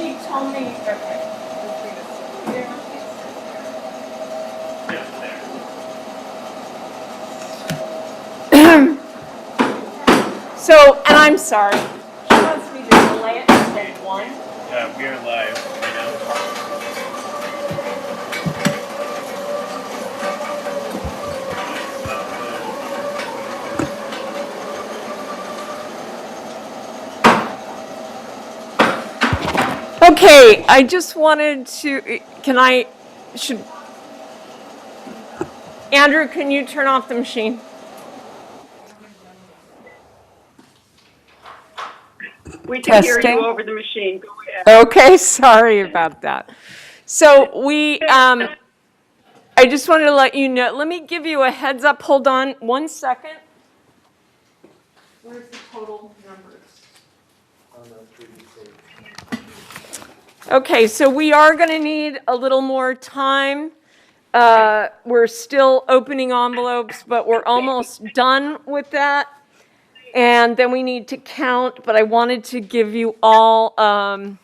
She told me, okay. So, and I'm sorry. She wants me to delay it until 1. Yeah, we are live right now. Okay, I just wanted to, Andrew, can you turn off the machine? We can hear Testing. you over the machine. Go ahead. Okay, sorry about that. So I just wanted to let you know, let me give you a heads up. Hold on 1 second. Where's the total numbers? Okay, so we are going to need a little more time. We're still opening envelopes, but we're almost done with that. And then we need to count, but I wanted to give you all a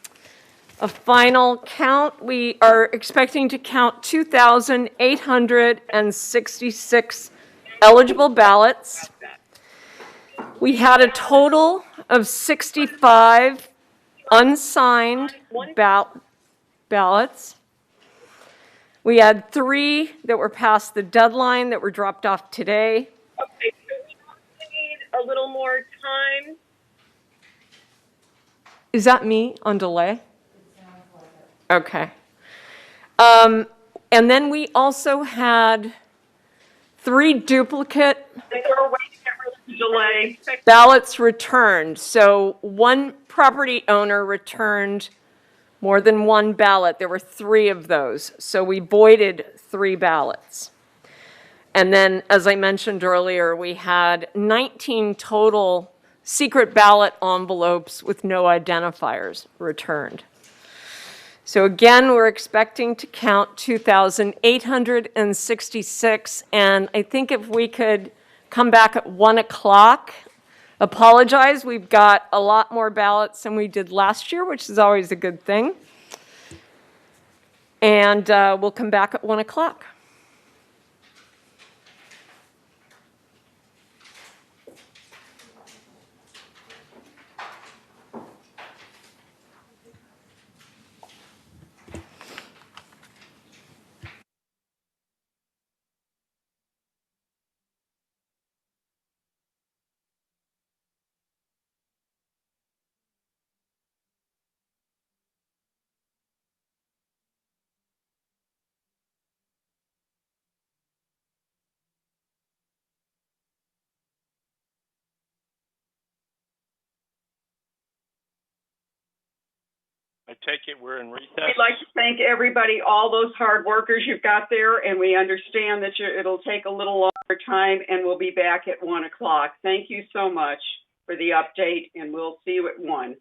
final count. We are expecting to count 2,866 eligible ballots. We had a total of 65 unsigned ballots. We had 3 that were past the deadline that were dropped off today. Okay, so we need a little more time. Is that me on delay? Okay. And then we also had 3 duplicate Delay. ballots returned. So 1 property owner returned more than 1 ballot. There were 3 of those. So we voided 3 ballots. And then, as I mentioned earlier, we had 19 total secret ballot envelopes with no identifiers returned. So again, we're expecting to count 2,866, and I think if we could come back at 1 o'clock, apologize, we've got a lot more ballots than we did last year, which is always a good thing. And we'll come back at 1 o'clock. I take it we're in recess. We'd like to thank everybody, all those hard workers you've got there, and we understand that it'll take a little longer time, and we'll be back at 1 o'clock. Thank you so much for the update, and we'll see you at 1.